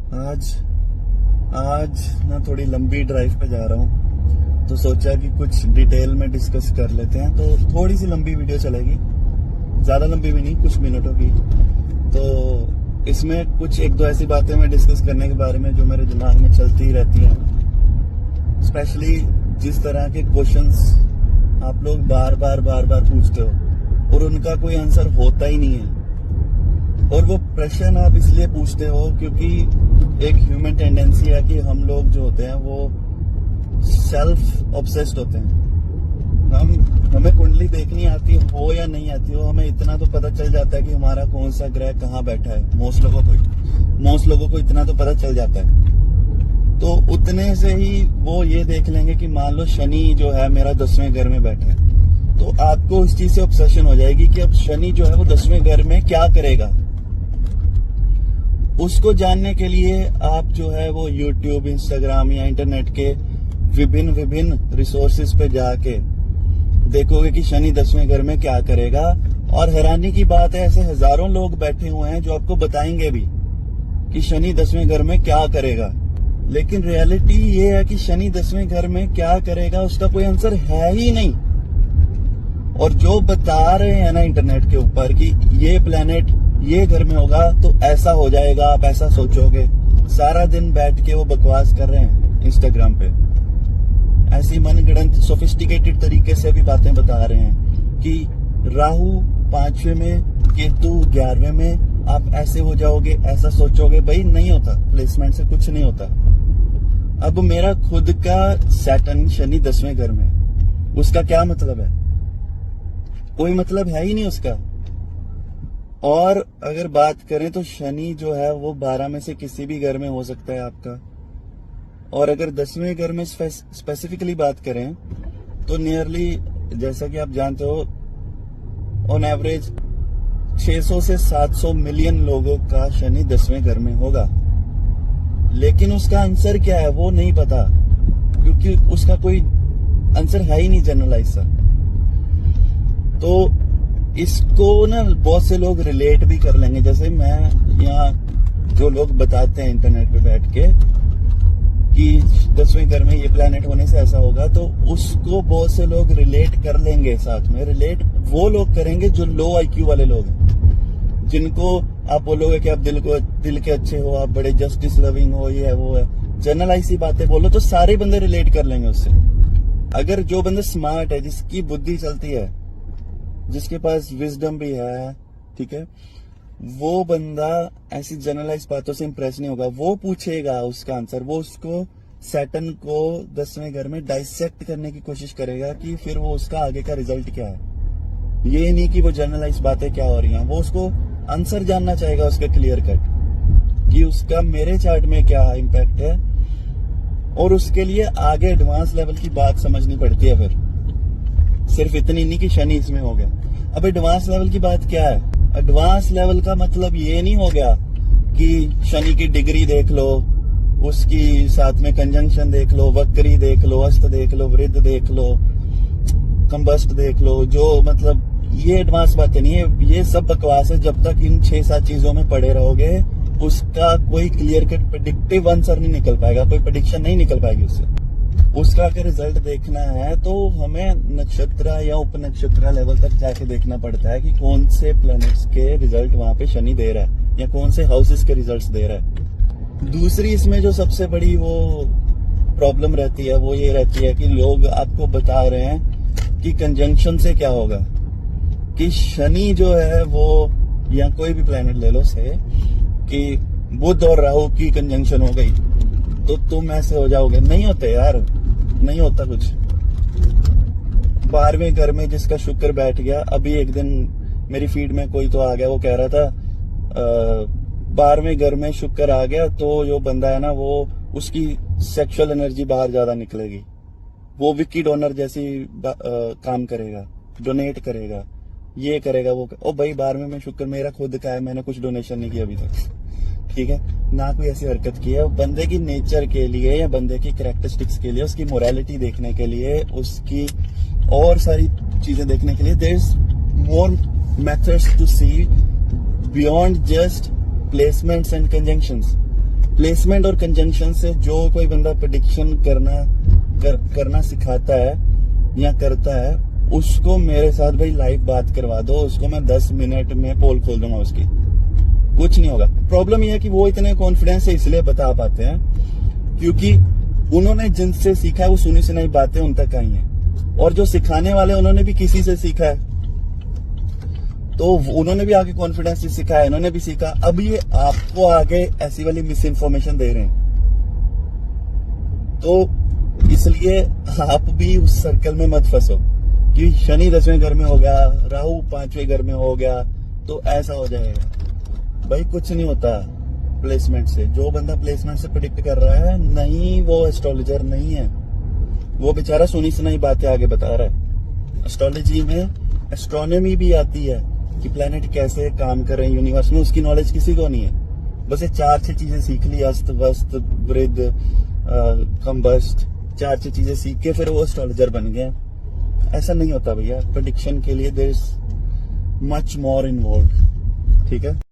आज आज ना थोड़ी लंबी ड्राइव पे जा रहा हूँ, तो सोचा कि कुछ डिटेल में डिस्कस कर लेते हैं। तो थोड़ी सी लंबी वीडियो चलेगी, ज़्यादा लंबी भी नहीं, कुछ मिनटों की। तो इसमें कुछ एक दो ऐसी बातें मैं डिस्कस करने के बारे में जो मेरे दिमाग में चलती ही रहती हैं। स्पेशली जिस तरह के क्वेश्चंस आप लोग बार बार पूछते हो और उनका कोई आंसर होता ही नहीं है। और वो प्रश्न आप इसलिए पूछते हो क्योंकि एक ह्यूमन टेंडेंसी है कि हम लोग जो होते हैं वो सेल्फ ऑब्सेस्ड होते हैं। हमें कुंडली देखनी आती हो या नहीं आती हो, हमें इतना तो पता चल जाता है कि हमारा कौन सा ग्रह कहाँ बैठा है। मोस्ट लोगों को इतना तो पता चल जाता है। तो उतने से ही वो ये देख लेंगे कि मान लो शनि जो है मेरा 10वें घर में बैठा है, तो आपको इस चीज से ऑब्सेशन हो जाएगी कि अब शनि जो है वो 10वें घर में क्या करेगा। उसको जानने के लिए आप जो है वो YouTube, इंस्टाग्राम या इंटरनेट के विभिन्न रिसोर्सेज पे जाके देखोगे कि शनि 10वें घर में क्या करेगा। और हैरानी की बात है, ऐसे हजारों लोग बैठे हुए हैं जो आपको बताएंगे भी कि शनि 10वें घर में क्या करेगा। लेकिन रियलिटी ये है कि शनि 10वें घर में क्या करेगा उसका कोई आंसर है ही नहीं। और जो बता रहे हैं ना इंटरनेट के ऊपर कि ये प्लेनेट ये घर में होगा तो ऐसा हो जाएगा, आप ऐसा सोचोगे, सारा दिन बैठ के वो बकवास कर रहे हैं इंस्टाग्राम पे। ऐसी मनगढ़ंत सोफिस्टिकेटेड तरीके से भी बातें बता रहे हैं कि राहु 5वें में, केतु 11वें में, आप ऐसे हो जाओगे, ऐसा सोचोगे। भाई नहीं होता, प्लेसमेंट से कुछ नहीं होता। अब मेरा खुद का सैटर्न शनि 10वें घर में, उसका क्या मतलब है? कोई मतलब है ही नहीं उसका। और अगर बात करें तो शनि जो है वो 12 में से किसी भी घर में हो सकता है आपका। और अगर 10वें घर में स्पेसिफिकली बात करें तो नियरली, जैसा कि आप जानते हो, ऑन एवरेज 600 से 700 मिलियन लोगों का शनि 10वें घर में होगा। लेकिन उसका आंसर क्या है वो नहीं पता, क्योंकि उसका कोई आंसर है ही नहीं जनरलाइज सा। तो इसको ना बहुत से लोग रिलेट भी कर लेंगे। जैसे मैं यहाँ जो लोग बताते हैं इंटरनेट पे बैठ के कि 10वें घर में ये प्लेनेट होने से ऐसा होगा, तो उसको बहुत से लोग रिलेट कर लेंगे। साथ में रिलेट वो लोग करेंगे जो लो IQ वाले लोग हैं, जिनको आप बोलोगे कि आप दिल के अच्छे हो, आप बड़े जस्टिस लविंग हो, ये है वो है, जनरलाइज सी बातें बोलो तो सारे बंदे रिलेट कर लेंगे उससे। अगर जो बंदा स्मार्ट है, जिसकी बुद्धि चलती है, जिसके पास विजडम भी है, ठीक है, वो बंदा ऐसी जनरलाइज बातों से इंप्रेस नहीं होगा। वो पूछेगा उसका आंसर, वो उसको सैटर्न को 10वें घर में डाइसेक्ट करने की कोशिश करेगा कि फिर वो उसका आगे का रिजल्ट क्या है। ये नहीं कि वो जनरलाइज बातें क्या हो रही हैं, वो उसको आंसर जानना चाहेगा उसका क्लियर कट कि उसका मेरे चार्ट में क्या इम्पैक्ट है। और उसके लिए आगे एडवांस लेवल की बात समझनी पड़ती है। फिर सिर्फ इतनी नहीं कि शनि इसमें हो गया। अब एडवांस लेवल की बात क्या है? एडवांस लेवल का मतलब ये नहीं हो गया कि शनि की डिग्री देख लो, उसकी साथ में कंजंक्शन देख लो, वक्री देख लो, अस्त देख लो, वृद्ध देख लो, कंबस्ट देख लो। जो मतलब ये एडवांस बातें नहीं है, ये सब बकवास है। जब तक इन 6-7 चीजों में पड़े रहोगे उसका कोई क्लियर कट प्रेडिक्टिव आंसर नहीं निकल पाएगा, कोई प्रेडिक्शन नहीं निकल पाएगी उससे। उसका अगर रिजल्ट देखना है तो हमें नक्षत्र या उपनक्षत्र लेवल तक जाके देखना पड़ता है कि कौन से प्लैनेट्स के रिजल्ट वहां पे शनि दे रहा है या कौन से हाउसेस के रिजल्ट्स दे रहा है। दूसरी इसमें जो सबसे बड़ी वो प्रॉब्लम रहती है वो ये रहती है कि लोग आपको बता रहे हैं कि कंजंक्शन से क्या होगा, कि शनि जो है वो, या कोई भी प्लैनेट ले लो से, कि बुध और राहु की कंजंक्शन हो गई तो तुम ऐसे हो जाओगे। नहीं होते यार, नहीं होता कुछ। 12वें घर में जिसका शुक्र बैठ गया, अभी एक दिन मेरी फीड में कोई तो आ गया, वो कह रहा था 12वें घर में शुक्र आ गया तो जो बंदा है ना वो, उसकी सेक्सुअल एनर्जी बाहर ज्यादा निकलेगी, वो विकी डोनर जैसी काम करेगा, डोनेट करेगा, ये करेगा वो ओ भाई 12वें में शुक्र मेरा खुद का है, मैंने कुछ डोनेशन नहीं किया अभी तक, ठीक है ना, कोई ऐसी हरकत की है। बंदे की नेचर के लिए या बंदे की कैरेक्टरिस्टिक्स के लिए, उसकी मोरालिटी देखने के लिए, उसकी और सारी चीजें देखने के लिए there is more methods to see beyond just placements and conjunctions. Placement और कंजंक्शन से जो कोई बंदा प्रेडिक्शन करना सिखाता है या करता है, उसको मेरे साथ भाई लाइव बात करवा दो, उसको मैं 10 मिनट में पोल खोल दूंगा उसकी, कुछ नहीं होगा। प्रॉब्लम यह है कि वो इतने कॉन्फिडेंस से इसलिए बता पाते हैं क्योंकि उन्होंने जिनसे सीखा है वो सुनी सुनाई बातें उन तक आई हैं, और जो सिखाने वाले उन्होंने भी किसी से सीखा है, तो उन्होंने भी आगे कॉन्फिडेंस से सिखाया, इन्होंने भी सीखा। अब ये आपको आगे ऐसी वाली मिस इन्फॉर्मेशन दे रहे हैं, तो इसलिए आप भी उस सर्कल में मत फंसो कि शनि 10वें घर में हो गया, राहु 5वें घर में हो गया तो ऐसा हो जाएगा। भाई कुछ नहीं होता प्लेसमेंट से। जो बंदा प्लेसमेंट से प्रेडिक्ट कर रहा है, नहीं वो एस्ट्रोलॉजर नहीं है, वो बेचारा सुनी सुनाई बातें आगे बता रहा है। एस्ट्रोलॉजी में एस्ट्रोनॉमी भी आती है कि प्लैनेट कैसे काम कर रहे हैं यूनिवर्स में, उसकी नॉलेज किसी को नहीं है। बस ये 4-6 चीजें सीख ली, अस्त वस्त वृद्ध कम्बस्ट, 4-6 चीजें सीख के फिर वो एस्ट्रोलॉजर बन गए। ऐसा नहीं होता भैया। प्रेडिक्शन के लिए there is much more involve. ठीक है।